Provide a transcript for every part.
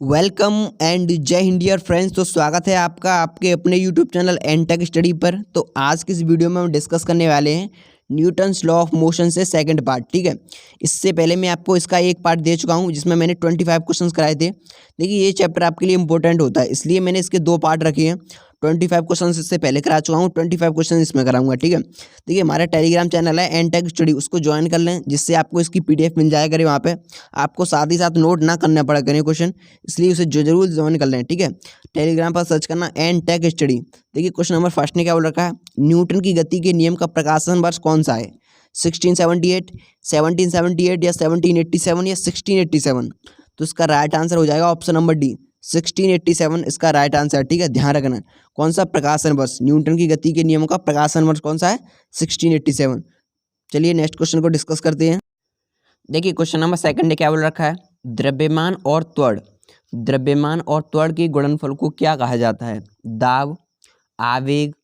Welcome and जय Hind dear friends. तो स्वागत है आपका आपके अपने YouTube channel and tech study पर। तो आज की इस वीडियो में हम डिस्कस करने वाले हैं न्यूटन्स लॉ ऑफ मोशन से सेकंड पार्ट। ठीक है, इससे पहले मैं आपको इसका एक पार्ट दे चुका हूं जिसमें मैंने 25 क्वेश्चंस कराए थे। देखिए ये चैप्टर आपके लिए इंपॉर्टेंट होता है, इसलिए मैंने इसके दो पार्ट रखे हैं। 25 क्वेश्चन इससे पहले करा चुका हूँ, 25 क्वेश्चन इसमें कराऊंगा। ठीक है, देखिए हमारा टेलीग्राम चैनल है एंड टेक स्टडी, उसको ज्वाइन कर लें जिससे आपको इसकी PDF मिल जाया करे। वहाँ पे आपको साथ ही साथ नोट ना करना पड़ा करें क्वेश्चन, इसलिए उसे जरूर ज्वाइन कर लें। ठीक है, टेलीग्राम पर सर्च करना एंड टेक स्टडी। देखिए क्वेश्चन नंबर फर्स्ट ने क्या बोल रखा है, न्यूटन की गति के नियम का प्रकाशन वर्ष कौन सा है? 1678, 1778 या 1787 या 1687? तो इसका राइट आंसर हो जाएगा ऑप्शन नंबर डी, 1687 इसका राइट आंसर। ठीक है, ध्यान रखना कौन सा प्रकाशन वर्ष, न्यूटन की गति के नियमों का प्रकाशन वर्ष कौन सा है? 1687। चलिए नेक्स्ट क्वेश्चन को डिस्कस करते हैं। देखिए क्वेश्चन नंबर सेकंड ने क्या बोल रखा है, द्रव्यमान और त्वरण के गुणनफल को क्या कहा जाता है? दाब, आवेग,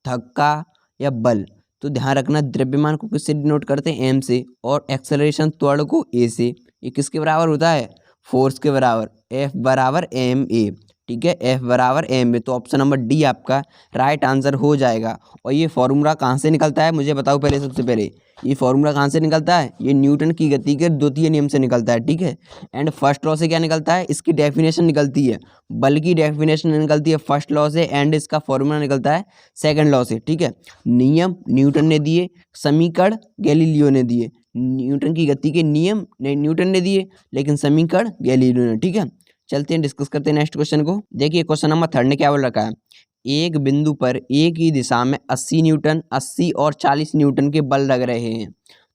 धक्का या बल? तो ध्यान रखना द्रव्यमान को किससे डिनोट करते हैं? M से, और एक्सेलरेशन त्वरण को A से। ये किसके बराबर होता है? फोर्स के बराबर, F बराबर ma। ठीक है, F बराबर ma। तो ऑप्शन नंबर डी आपका राइट आंसर हो जाएगा। और ये फॉर्मूला कहाँ से निकलता है मुझे बताओ पहले, सबसे पहले ये फॉर्मूला कहाँ से निकलता है? ये न्यूटन की गति के द्वितीय नियम से निकलता है। ठीक है, एंड फर्स्ट लॉ से क्या निकलता है? इसकी डेफिनेशन निकलती है, बल की डेफिनेशन निकलती है फर्स्ट लॉ से, एंड इसका फॉर्मूला निकलता है सेकंड लॉ से। ठीक है, नियम न्यूटन ने दिए, समीकरण गैलीलियो ने दिए। न्यूटन की गति के नियम न्यूटन ने दिए, लेकिन समीकरण गैलीलियो ने। ठीक है, चलते हैं डिस्कस करते हैं नेक्स्ट क्वेश्चन को। देखिए क्वेश्चन नंबर थर्ड ने क्या बोल रखा है, एक बिंदु पर एक ही दिशा में 80 न्यूटन, 80 और 40 न्यूटन के बल लग रहे हैं,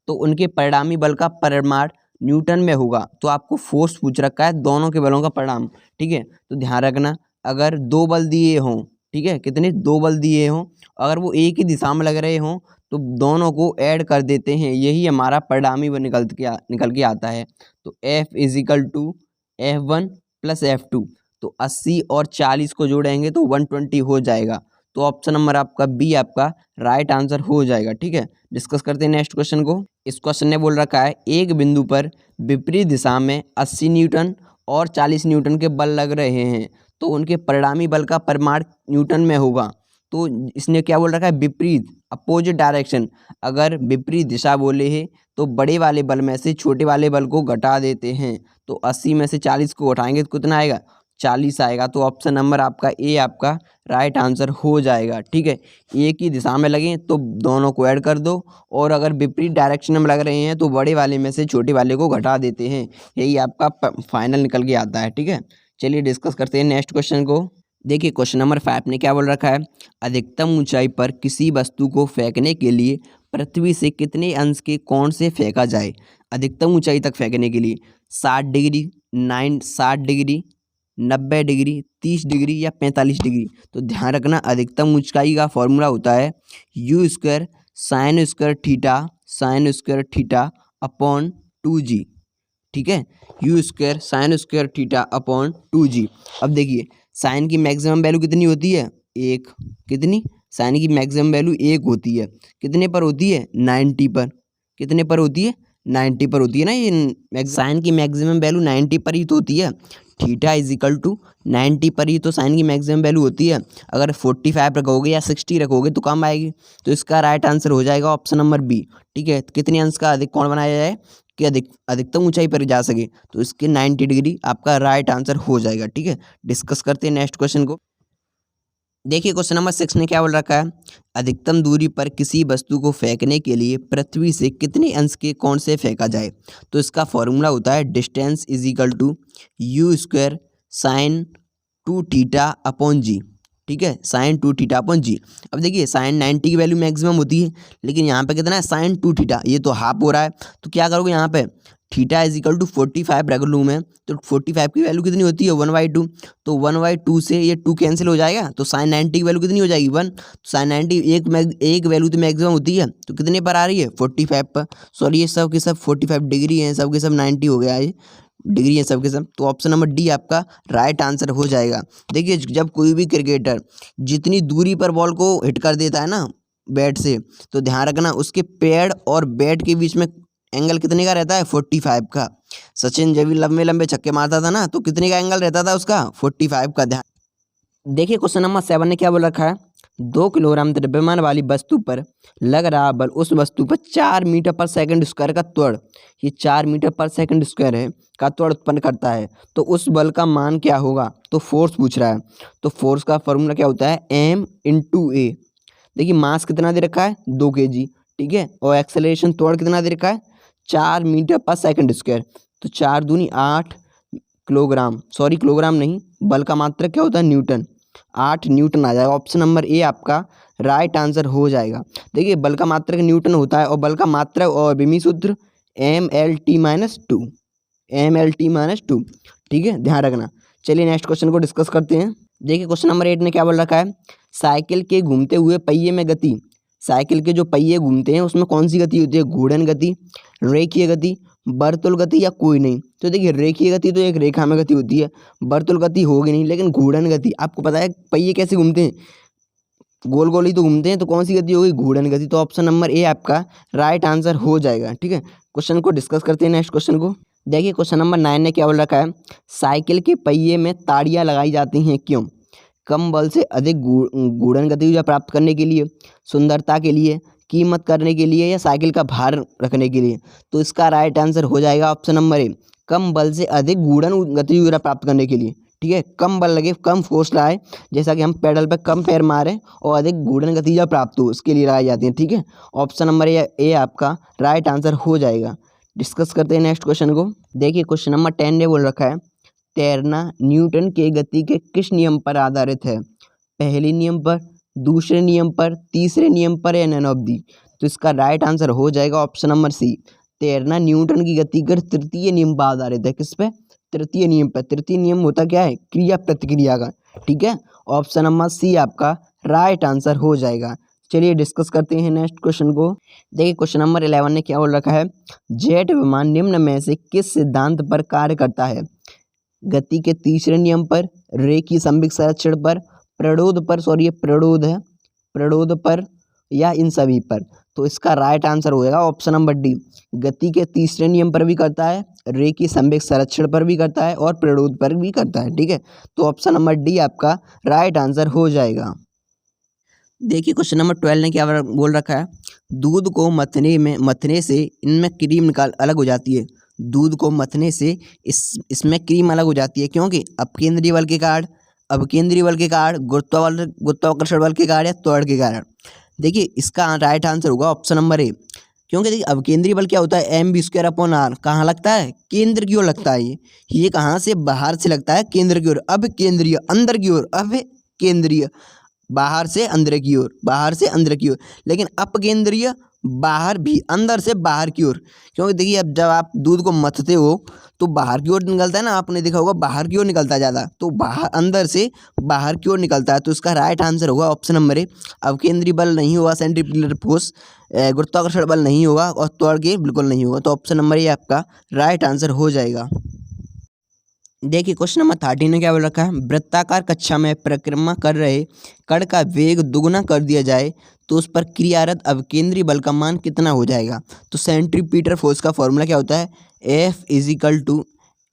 तो उनके परिणामी बल का परिमाण न्यूटन में होगा। तो आपको फोर्स पूछ रखा है, दोनों के बलों का परिणाम। ठीक है, तो ध्यान रखना अगर दो बल दिए हों, ठीक है, कितने? दो बल दिए हों, अगर वो एक ही दिशा में लग रहे हों तो दोनों को ऐड कर देते हैं, यही हमारा परिणामी बल निकल के आता है। तो F is equal to F1 plus F2। तो 80 और 40 को जोड़ेंगे तो 120 हो जाएगा। तो ऑप्शन नंबर आपका बी आपका राइट आंसर हो जाएगा। ठीक है, डिस्कस करते हैं नेक्स्ट क्वेश्चन को। इस क्वेश्चन ने बोल रखा है, एक बिंदु पर विपरीत दिशा में 80 न्यूटन और 40 न्यूटन के बल लग रहे हैं, तो उनके परिणामी बल का परिमाण न्यूटन में होगा। तो इसने क्या बोल रखा है? विपरीत, अपोजिट डायरेक्शन। अगर विपरीत दिशा बोले है तो बड़े वाले बल में से छोटे वाले बल को घटा देते हैं। तो 80 में से 40 को घटाएंगे तो कितना आएगा? 40 आएगा। तो ऑप्शन नंबर आपका ए आपका राइट आंसर हो जाएगा। ठीक है, एक ही दिशा में लगे तो दोनों को ऐड कर दो, और अगर विपरीत डायरेक्शन में लग रहे हैं तो बड़े वाले में से छोटे वाले को घटा देते हैं, यही आपका फाइनल निकल के आता है। ठीक है, चलिए डिस्कस करते हैं नेक्स्ट क्वेश्चन को। देखिए क्वेश्चन नंबर 5 ने क्या बोल रखा है, अधिकतम ऊंचाई पर किसी वस्तु को फेंकने के लिए पृथ्वी से कितने अंश के कोण से फेंका जाए? अधिकतम ऊंचाई तक फेंकने के लिए 60 डिग्री, 60 डिग्री, 90 डिग्री, 30 डिग्री या 45 डिग्री? तो ध्यान रखना अधिकतम ऊंचाई का फॉर्मूला होता है U square sine square theta upon 2g। ठीक है, U square sine square theta upon 2g। अब देखिए साइन की मैक्सिमम वैल्यू कितनी होती है? 1। कितनी? साइन की मैक्सिमम वैल्यू 1 होती है। कितने पर होती है? 90 पर। कितने पर होती है? 90 पर होती है ना। ये साइन की मैक्सिमम वैल्यू 90 पर ही तो होती है। थीटा इजिकल टू 90 पर ही तो साइन की मैक्सिमम वैल्यू होती है। अगर 45 रखोगे या 60 रखोगे तो कम आएगी। तो इसका राइट आंसर हो जाएगा ऑप्शन नंबर बी। ठीक है, कितने अंश का अधिक कोण बनाया जाए कि अधिकतम ऊंचाई पर जा सके? तो इसके 90 डिग्री आपका राइट आंसर हो जाएगा। ठीक है, डिस्कस करते हैं नेक्स्ट क्वेश्चन को। देखिए क्वेश्चन नंबर 6 ने क्या बोल रखा है, अधिकतम दूरी पर किसी वस्तु को फेंकने के लिए पृथ्वी से कितने अंश के कोण से फेंका जाए? तो इसका फॉर्मूला होता है distance is equal to U square sine 2 theta upon G. ठीक है, साइन 2 थीटा अपॉन जी। अब देखिए साइन 90 की वैल्यू मैक्सिमम होती है, लेकिन यहाँ पे कितना है? साइन 2 थीटा, ये तो हाफ हो रहा है। तो क्या करोगे यहाँ पे? थीटा इज इक्वल टू 45 रख लूँ मैं, तो 45 की वैल्यू कितनी होती है? 1/2। तो 1/2 से ये 2 कैंसिल हो जाएगा, तो साइन 90 की वैल्यू कितनी हो जाएगी? 1। तो साइन 90 एक वैल्यू तो मैक्सिमम होती है, तो कितने पर आ रही है? 45 पर। सॉरी ये सब के सब 45 डिग्री हैं, सब के सब 90 हो गया है, डिग्री है सब के सब। तो ऑप्शन नंबर डी आपका राइट आंसर हो जाएगा। देखिए जब कोई भी क्रिकेटर जितनी दूरी पर बॉल को हिट कर देता है ना बैट से, तो ध्यान रखना उसके पैड और बैट के बीच में एंगल कितने का रहता है 45 का। सचिन जब भी लंबे लंबे छक्के मारता था ना तो कितने का एंगल रहता था उसका 45 का। ध्यान देखिए क्वेश्चन नंबर 7 ने क्या बोल रखा है, 2 किलोग्राम द्रव्यमान वाली वस्तु पर लग रहा बल उस वस्तु पर 4 मीटर पर सेकंड स्क्वायर का त्वरण, ये 4 मीटर पर सेकंड स्क्वायर है का त्वरण उत्पन्न करता है, तो उस बल का मान क्या होगा। तो फोर्स पूछ रहा है, तो फोर्स का फॉर्मूला क्या होता है M×A। देखिए मास कितना दे रखा है 2 kg, ठीक है, और एक्सेलरेशन त्वरण कितना दे रखा है 4 मीटर पर सेकंड स्क्वायर, तो 4 दूनी 8 किलोग्राम, सॉरी किलोग्राम नहीं, बल का मात्रक क्या होता है न्यूटन, 8 न्यूटन आ जाएगा। ऑप्शन नंबर ए आपका राइट आंसर हो जाएगा। देखिए बल का मात्रक न्यूटन होता है और बल का मात्रक और विमी सूत्र MLT-2, MLT-2, ठीक है, ध्यान रखना। चलिए नेक्स्ट क्वेश्चन को डिस्कस करते हैं। देखिए क्वेश्चन नंबर 8 ने क्या बोल रखा है, साइकिल के घूमते हुए पहिए में गति, साइकिल के जो पहिए घूमते हैं उसमें कौन सी गति होती है, घूर्णन गति, रेखीय गति, वर्तुल गति या कोई नहीं। तो देखिए रेखीय गति तो एक रेखा में गति होती है, वर्तुल गति होगी नहीं, लेकिन घूर्णन गति आपको पता है पहिए कैसे घूमते हैं, गोल गोल ही तो घूमते हैं, तो कौन सी गति होगी घूर्णन गति। तो ऑप्शन नंबर ए आपका राइट आंसर हो जाएगा। ठीक है, क्वेश्चन को डिस्कस करते हैं नेक्स्ट क्वेश्चन को। देखिए क्वेश्चन नंबर 9 ने क्या बोल रखा है, साइकिल के पहिए में ताड़ियाँ लगाई जाती हैं क्यों, कम बल से अधिक घूर्णन गति प्राप्त करने के लिए, सुंदरता के लिए, कीमत करने के लिए या साइकिल का भार रखने के लिए। तो इसका राइट आंसर हो जाएगा ऑप्शन नंबर ए, कम बल से अधिक घूर्णन गति प्राप्त करने के लिए। ठीक है, कम बल लगे, कम फोर्स लगाए, जैसा कि हम पेडल पर कम पैर मारें और अधिक घूर्णन गति प्राप्त हो, उसके लिए लगाई जाती है। ठीक है, ऑप्शन नंबर ए आपका राइट आंसर हो जाएगा। डिस्कस करते हैं नेक्स्ट क्वेश्चन को। देखिए क्वेश्चन नंबर 10 ने बोल रखा है, तैरना न्यूटन के गति के किस नियम पर आधारित है, पहले नियम पर, दूसरे नियम पर, तीसरे नियम पर या नन ऑफ दी। तो इसका राइट आंसर हो जाएगा ऑप्शन नंबर सी, तैरना न्यूटन की गति के तृतीय नियम पर आधारित है। किस पे, तृतीय नियम पर। तृतीय नियम होता क्या है, क्रिया प्रतिक्रिया का। ठीक है, ऑप्शन नंबर सी आपका राइट आंसर हो जाएगा। चलिए डिस्कस करते हैं नेक्स्ट क्वेश्चन को। देखिए क्वेश्चन नंबर 11 ने क्या बोल रखा है, जेट विमान निम्न में से किस सिद्धांत पर कार्य करता है, गति के तीसरे नियम पर, रेखीय संवेग संरक्षण पर, प्रणोद पर, सॉरी ये प्रणोद है, प्रणोद पर या इन सभी पर। तो इसका राइट आंसर हो जाएगा ऑप्शन नंबर डी, गति के तीसरे नियम पर भी करता है, रेखीय संवेग संरक्षण पर भी करता है और प्रणोद पर भी करता है। ठीक है, तो ऑप्शन नंबर डी आपका राइट आंसर हो जाएगा। देखिए क्वेश्चन नंबर 12 ने क्या बोल रखा है, दूध को मथने से इनमें क्रीम निकाल अलग हो जाती है, दूध को मथने से इसमें क्रीम अलग हो जाती है क्योंकि अपकेंद्रीय बल के कारण, अपकेंद्रीय बल के कारण, गुरुत्वाकर्षण बल के कारण या त्वरण के कारण। देखिए इसका राइट आंसर होगा ऑप्शन नंबर ए, क्योंकि देखिए अपकेंद्रीय बल क्या होता है mv²/r, कहाँ लगता है, केंद्र की ओर लगता है। ये कहाँ से, बाहर से लगता है केंद्र की ओर, अब केंद्रीय अंदर की ओर, अब केंद्रीय बाहर से अंदर की ओर, बाहर से अंदर की ओर, लेकिन अपकेंद्रीय बाहर भी, अंदर से बाहर की ओर। क्योंकि देखिए अब जब आप दूध को मथते हो तो बाहर की ओर निकलता है ना, आपने देखा होगा बाहर की ओर निकलता है ज़्यादा, तो बाहर अंदर से बाहर की ओर निकलता है। तो इसका राइट आंसर होगा ऑप्शन नंबर ए, अपकेंद्रीय बल नहीं होगा, सेंट्रीपिटल फोर्स, गुरुत्वाकर्षण बल नहीं होगा और त्वरण के बिल्कुल नहीं होगा। तो ऑप्शन नंबर ए आपका राइट आंसर हो जाएगा। देखिए क्वेश्चन नंबर 13 ने क्या बोल रखा है, वृत्ताकार कक्षा में परिक्रमा कर रहे कण का वेग दुगुना कर दिया जाए तो उस पर क्रियारत अवकेंद्री बल का मान कितना हो जाएगा। तो सेंट्रीपिटल फोर्स का फॉर्मूला क्या होता है, F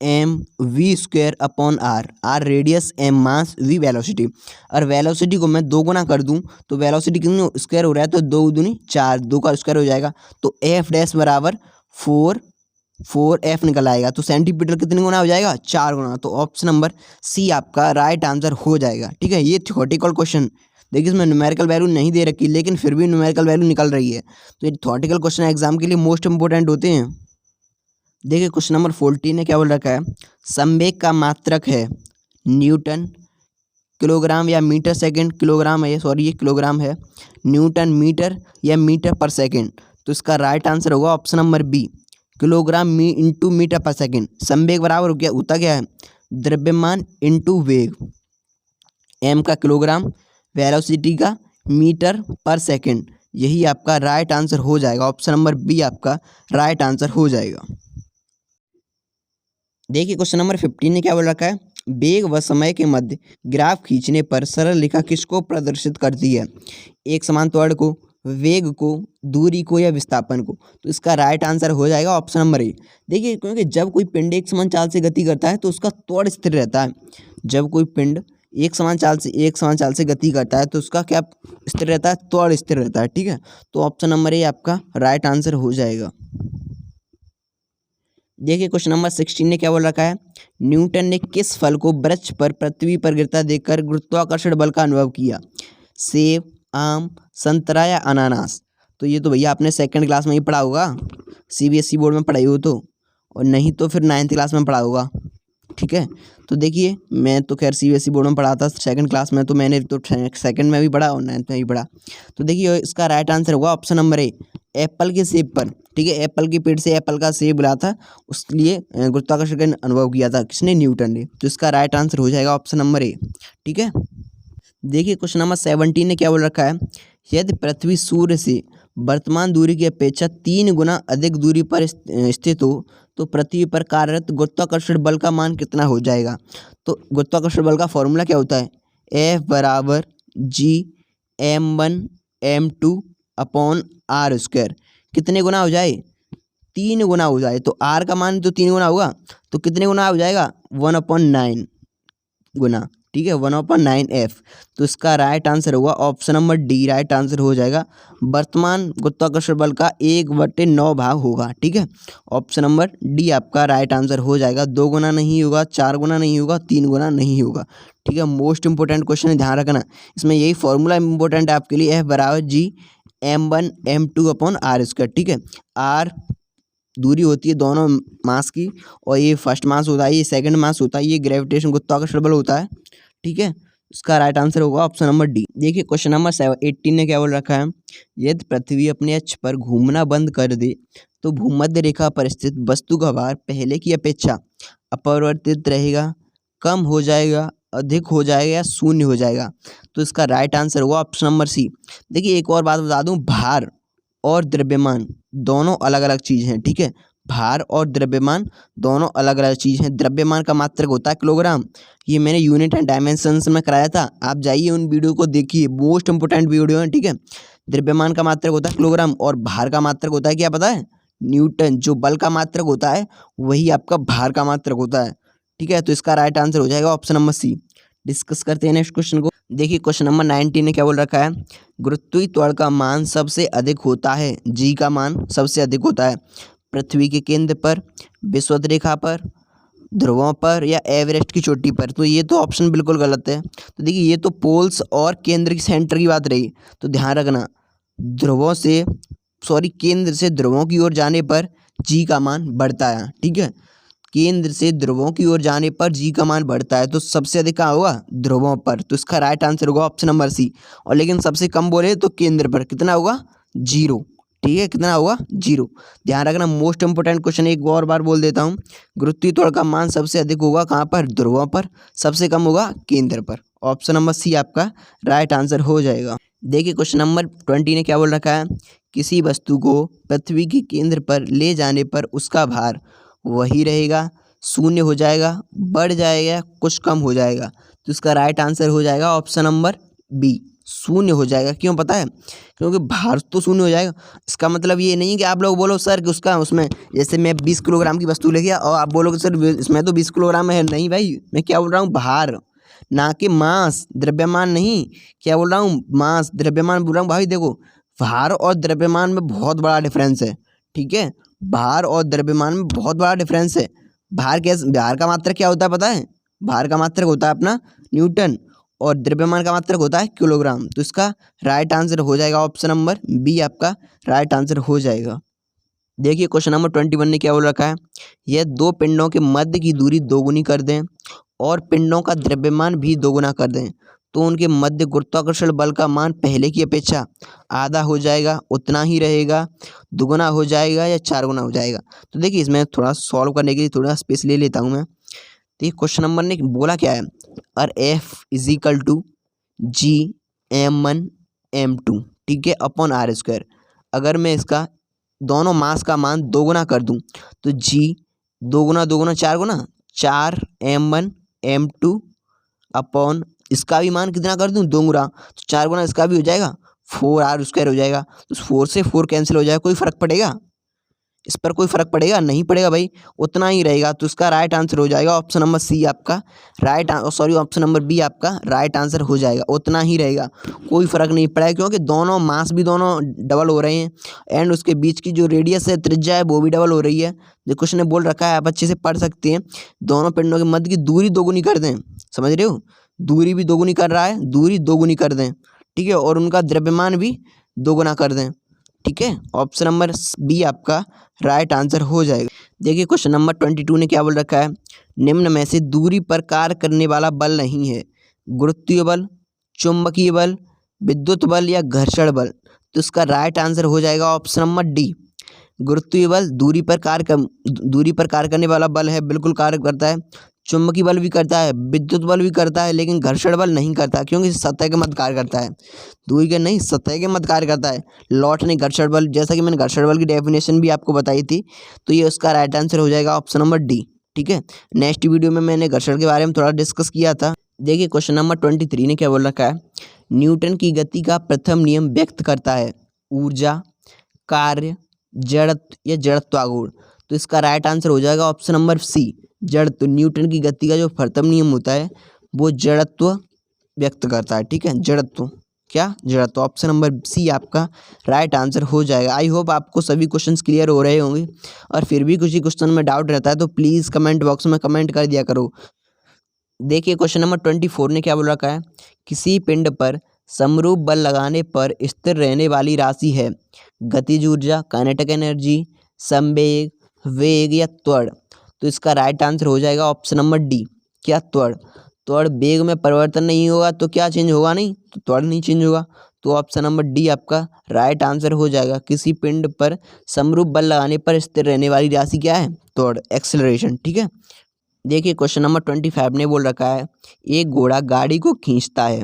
=mv²/r, r radius, m मास, v वेलोसिटी। और वेलोसिटी को मैं 2 गुना कर दूं तो वेलोसिटी कितनी स्क्वायर हो रहा है, तो 2 दूनी 4, 2 का स्क्वायर हो जाएगा, तो F डैश बराबर 4F निकल आएगा। तो सेंटीमीटर कितने गुना हो जाएगा, 4 गुना। तो ऑप्शन नंबर सी आपका राइट आंसर हो जाएगा। ठीक है, ये थ्योरेटिकल क्वेश्चन, देखिए इसमें न्यूमेरिकल वैल्यू नहीं दे रखी लेकिन फिर भी न्यूमेरिकल वैल्यू निकल रही है, तो ये थ्योरेटिकल क्वेश्चन एग्जाम के लिए मोस्ट इंपोर्टेंट होते हैं। देखिए क्वेश्चन नंबर 14 ने क्या बोल रखा है, संवेग का मात्रक है न्यूटन, किलोग्राम या मीटर सेकेंड, किलोग्राम है, सॉरी ये किलोग्राम है, न्यूटन मीटर या मीटर पर सेकेंड। तो इसका राइट आंसर होगा option number B, kilogram into metre per second. संवेग बराबर हो गया, होता क्या है, द्रव्यमान इंटू वेग, एम का किलोग्राम, वेलोसिटी का मीटर पर सेकेंड। यही आपका राइट आंसर हो जाएगा, ऑप्शन नंबर बी आपका राइट आंसर हो जाएगा। देखिए क्वेश्चन नंबर 15 ने क्या बोल रखा है, वेग व समय के मध्य ग्राफ खींचने पर सरल रेखा किसको प्रदर्शित करती है, एक समान त्वरण को, वेग को, दूरी को या विस्थापन को। तो इसका राइट आंसर हो जाएगा ऑप्शन नंबर ए। देखिए, क्योंकि जब कोई पिंड एक समान चाल से गति करता है तो उसका त्वरण स्थिर रहता है। जब कोई पिंड एक समान चाल से गति करता है तो उसका क्या स्थिर रहता है? त्वरण स्थिर रहता है। ठीक है, तो ऑप्शन नंबर ए आपका राइट आंसर हो जाएगा। देखिए क्वेश्चन नंबर 16 ने क्या बोल रखा है? न्यूटन ने किस फल को वृक्ष पर पृथ्वी पर गिरता देखकर गुरुत्वाकर्षण बल का अनुभव किया? सेब, आम, संतरा या अनानास? तो ये तो भैया आपने सेकंड क्लास में ही पढ़ा होगा, सीबीएसई बोर्ड में पढ़ाई हो तो, और नहीं तो फिर 9th क्लास में पढ़ा होगा। ठीक है, तो देखिए मैं तो खैर सीबीएसई बोर्ड में पढ़ा था सेकंड क्लास में, तो मैंने तो सेकंड में भी पढ़ा और 9th में भी पढ़ा। तो देखिए इसका राइट आंसर होगा ऑप्शन नंबर ए, एप्पल के सेब पर। ठीक है, एप्पल के पेड़ से एप्पल का सेब मिला था, उसके लिए गुरुत्वाकर्षण का अनुभव किया था किसने? न्यूटन ने। तो इसका राइट आंसर हो जाएगा ऑप्शन नंबर ए। ठीक है, देखिए क्वेश्चन नंबर 17 ने क्या बोल रखा है? यदि पृथ्वी सूर्य से वर्तमान दूरी की अपेक्षा 3 गुना अधिक दूरी पर स्थित हो तो पृथ्वी पर कार्यरत गुरुत्वाकर्षण बल का मान कितना हो जाएगा? तो गुरुत्वाकर्षण बल का फॉर्मूला क्या होता है? F बराबर G m1m2/r²। कितने गुना हो जाए? 3 गुना हो जाए। तो r का मान तो 3 गुना होगा, तो कितने गुना हो जाएगा? 1/9 गुना। ठीक है, 1/9f। तो इसका राइट आंसर होगा option number D, right answer हो जाएगा। वर्तमान गुरुत्वाकर्षण बल का 1/9 भाग होगा। ठीक है, ऑप्शन नंबर डी आपका राइट आंसर हो जाएगा। 2 गुना नहीं होगा, 4 गुना नहीं होगा, 3 गुना नहीं होगा। ठीक है, मोस्ट इंपोर्टेंट क्वेश्चन है, ध्यान रखना। इसमें यही फॉर्मूला इंपॉर्टेंट है आपके लिए, F बराबर G m1m2/r²। ठीक है, r दूरी होती है दोनों मास की, और ये फर्स्ट मास होता है, ये सेकंड मास होता है, ये ग्रेविटेशन गुरुत्वाकर्षण बल होता है। ठीक है, इसका राइट आंसर होगा ऑप्शन नंबर डी। देखिए क्वेश्चन नंबर 18 ने क्या बोल रखा है? यदि पृथ्वी अपने अक्ष पर घूमना बंद कर दे तो भूमध्य रेखा पर स्थित वस्तु का भार पहले की अपेक्षा अपरिवर्तित रहेगा, कम हो जाएगा, अधिक हो जाएगा या शून्य हो जाएगा? तो इसका राइट आंसर होगा ऑप्शन नंबर सी। देखिए एक और बात बता दूं, भार और द्रव्यमान दोनों अलग अलग चीज़ हैं। ठीक है, भार और द्रव्यमान दोनों अलग अलग चीज़ हैं। द्रव्यमान का मात्रक होता है किलोग्राम, ये मैंने यूनिट एंड डायमेंशंस में कराया था, आप जाइए उन वीडियो को देखिए, मोस्ट इंपोर्टेंट वीडियो है। ठीक है, द्रव्यमान का मात्रक होता है किलोग्राम और भार का मात्रक होता है क्या पता है? न्यूटन। जो बल का मात्रक होता है वही आपका भार का मात्रक होता है। ठीक है, तो इसका राइट आंसर हो जाएगा ऑप्शन नंबर सी। डिस्कस करते हैं नेक्स्ट क्वेश्चन को। देखिए क्वेश्चन नंबर 19 ने क्या बोल रखा है? गुरुत्वीय त्वरण का मान सबसे अधिक होता है, जी का मान सबसे अधिक होता है पृथ्वी के केंद्र पर, विषुवत रेखा पर, ध्रुवों पर या एवरेस्ट की चोटी पर? तो ये तो ऑप्शन बिल्कुल गलत है। तो देखिए ये तो पोल्स और केंद्र की सेंटर की बात रही, तो ध्यान रखना केंद्र से ध्रुवों की ओर जाने पर जी का मान बढ़ता है। ठीक है, केंद्र से ध्रुवों की ओर जाने पर जी का मान बढ़ता है, तो सबसे अधिक कहाँ होगा? ध्रुवों पर। तो इसका राइट आंसर होगा ऑप्शन नंबर सी। और लेकिन सबसे कम बोले तो केंद्र पर। कितना होगा? 0। ठीक है, कितना होगा? 0। ध्यान रखना, मोस्ट इंपोर्टेंट क्वेश्चन एक और बार बोल देता हूँ, गुरुत्वीय त्वरण का मान सबसे अधिक होगा कहाँ पर? ध्रुवों पर। सबसे कम होगा केंद्र पर। ऑप्शन नंबर सी आपका राइट आंसर हो जाएगा। देखिए क्वेश्चन नंबर 20 ने क्या बोल रखा है? किसी वस्तु को पृथ्वी के केंद्र पर ले जाने पर उसका भार वही रहेगा, शून्य हो जाएगा, बढ़ जाएगा, कुछ कम हो जाएगा? तो इसका राइट आंसर हो जाएगा ऑप्शन नंबर बी, शून्य हो जाएगा। क्यों पता है? क्योंकि भार तो शून्य हो जाएगा। इसका मतलब ये नहीं कि आप लोग बोलो सर कि उसका उसमें जैसे मैं 20 किलोग्राम की वस्तु ले गया और आप बोलोगे सर इसमें तो 20 किलोग्राम है। नहीं भाई, मैं क्या बोल रहा हूँ? भार, ना कि मास, द्रव्यमान नहीं। क्या बोल रहा हूँ? मास, द्रव्यमान बोल रहा हूँ। भाई देखो, भार और द्रव्यमान में बहुत बड़ा डिफरेंस है। ठीक है, भार और द्रव्यमान में बहुत बड़ा डिफरेंस है। भार का मात्रक क्या होता है पता है? भार का मात्रक होता है अपना न्यूटन और द्रव्यमान का मात्रक होता है किलोग्राम। तो इसका राइट आंसर हो जाएगा ऑप्शन नंबर बी, आपका राइट आंसर हो जाएगा। देखिए क्वेश्चन नंबर 21 ने क्या बोल रखा है? यह दो पिंडों के मध्य की दूरी दोगुनी कर दें और पिंडों का द्रव्यमान भी दोगुना कर दें तो उनके मध्य गुरुत्वाकर्षण बल का मान पहले की अपेक्षा आधा हो जाएगा, उतना ही रहेगा, दुगुना हो जाएगा या 4 गुना हो जाएगा? तो देखिए इसमें थोड़ा सॉल्व करने के लिए थोड़ा स्पेस ले लेता हूँ मैं। तो ये क्वेश्चन नंबर ने बोला क्या है? और F = G m1m2, ठीक है, अपॉन r²। अगर मैं इसका दोनों मास का मान दोगुना कर दूं तो G 2 गुना 2 गुना 4 गुना 4m1m2 अपॉन इसका भी मान कितना कर दूं? 2 गुना, तो 4 गुना इसका भी हो जाएगा 4r² हो जाएगा। तो 4 से 4 कैंसिल हो जाएगा, कोई फ़र्क पड़ेगा इस पर? कोई फ़र्क पड़ेगा? नहीं पड़ेगा भाई, उतना ही रहेगा। तो इसका राइट आंसर हो जाएगा ऑप्शन नंबर सी आपका ऑप्शन नंबर बी आपका राइट आंसर हो जाएगा। उतना ही रहेगा, कोई फ़र्क नहीं पड़ेगा, क्योंकि दोनों मास भी दोनों डबल हो रहे हैं एंड उसके बीच की जो रेडियस है, त्रिज्या है, वो भी डबल हो रही है। जो क्वेश्चन ने बोल रखा है, आप अच्छे से पढ़ सकते हैं। दोनों पिंडों के मध्य की दूरी दोगुनी कर दें, समझ रहे हो? दूरी भी दोगुनी कर रहा है, दूरी दोगुनी कर दें, ठीक है, और उनका द्रव्यमान भी दोगुना कर दें, ठीक है। ऑप्शन नंबर बी आपका राइट आंसर हो जाएगा। देखिए क्वेश्चन नंबर 22 ने क्या बोल रखा है, निम्न में से दूरी पर कार्य करने वाला बल नहीं है, गुरुत्वीय बल, चुंबकीय बल, विद्युत बल या घर्षण बल। तो इसका राइट आंसर हो जाएगा ऑप्शन नंबर डी, गुरुत्वीय बल दूरी पर कार्य करने वाला बल है, बिल्कुल कार्य करता है। चुंबकीय बल भी करता है, विद्युत बल भी करता है, लेकिन घर्षण बल नहीं करता, क्योंकि सतह के मध्य कार्य करता है। दूरी के नहीं, सतह के मध्य कार्य करता है। लौट नहीं, घर्षण बल, जैसा कि मैंने घर्षण बल की डेफिनेशन भी आपको बताई थी। तो ये उसका राइट आंसर हो जाएगा ऑप्शन नंबर डी, ठीक है। नेक्स्ट वीडियो में मैंने घर्षण के बारे में थोड़ा डिस्कस किया था। देखिए क्वेश्चन नंबर 23 ने क्या बोल रखा है, न्यूटन की गति का प्रथम नियम व्यक्त करता है ऊर्जा, कार्य, जड़त्व या जड़त्वाघूर्ण। तो इसका राइट आंसर हो जाएगा ऑप्शन नंबर सी, जड़त्व। न्यूटन की गति का जो प्रथम नियम होता है वो जड़त्व व्यक्त करता है, ठीक है, जड़त्व। क्या? जड़त्व। ऑप्शन नंबर सी आपका राइट आंसर हो जाएगा। आई होप आपको सभी क्वेश्चंस क्लियर हो रहे होंगे, और फिर भी कुछ ही क्वेश्चन में डाउट रहता है तो प्लीज़ कमेंट बॉक्स में कमेंट कर दिया करो। देखिए क्वेश्चन नंबर 24 ने क्या बोल रखा है, किसी पिंड पर समरूप बल लगाने पर स्थिर रहने वाली राशि है गतिज ऊर्जा, काइनेटिक एनर्जी, संवेग, वेग या त्वरण। तो इसका राइट आंसर हो जाएगा ऑप्शन नंबर डी, क्या? त्वरण। त्वरण, वेग में परिवर्तन नहीं होगा तो क्या चेंज होगा? नहीं, तो त्वरण नहीं चेंज होगा। तो ऑप्शन नंबर डी आपका राइट आंसर हो जाएगा। किसी पिंड पर समरूप बल लगाने पर स्थिर रहने वाली राशि क्या है? त्वरण, एक्सेलरेशन, ठीक है। देखिए क्वेश्चन नंबर 25 ने बोल रखा है, एक घोड़ा गाड़ी को खींचता है,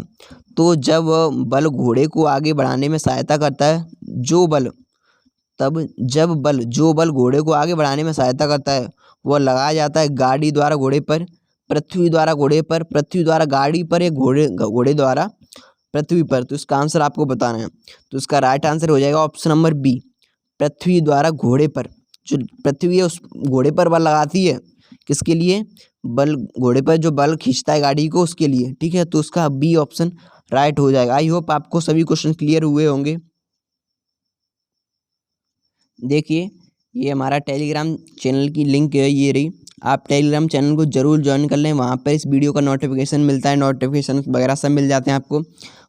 तो जब बल घोड़े को आगे बढ़ाने में सहायता करता है, जो बल घोड़े को आगे बढ़ाने में सहायता करता है वह लगाया जाता है गाड़ी द्वारा घोड़े पर, पृथ्वी द्वारा घोड़े पर, पृथ्वी द्वारा गाड़ी पर या घोड़े द्वारा पृथ्वी पर। तो इसका आंसर आपको बताना है। तो इसका राइट आंसर हो जाएगा ऑप्शन नंबर बी, पृथ्वी द्वारा घोड़े पर। जो पृथ्वी है उस घोड़े पर बल लगाती है, किसके लिए? बल, घोड़े पर जो बल खींचता है गाड़ी को, उसके लिए, ठीक है। तो उसका बी ऑप्शन राइट हो जाएगा। आई होप आपको सभी क्वेश्चन क्लियर हुए होंगे। देखिए ये हमारा टेलीग्राम चैनल की लिंक है, ये रही। आप टेलीग्राम चैनल को जरूर ज्वाइन कर लें, वहाँ पर इस वीडियो का नोटिफिकेशन मिलता है, नोटिफिकेशन वगैरह सब मिल जाते हैं आपको।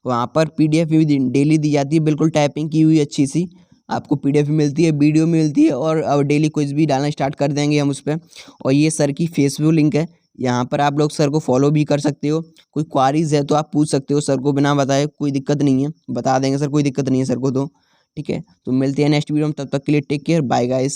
वहाँ पर PDF भी डेली दी जाती है, बिल्कुल टाइपिंग की हुई अच्छी सी आपको PDF भी मिलती है, वीडियो मिलती है, और अब डेली क्विज भी डालना स्टार्ट कर देंगे हम उस पर। और ये सर की फेसबुक लिंक है, यहाँ पर आप लोग सर को फॉलो भी कर सकते हो। कोई क्वारीज है तो आप पूछ सकते हो सर को, बिना बताए, कोई दिक्कत नहीं है, बता देंगे सर, कोई दिक्कत नहीं है सर को। तो ठीक है, तो मिलते हैं नेक्स्ट वीडियो में, तब तक के लिए टेक केयर, बाय गाइस।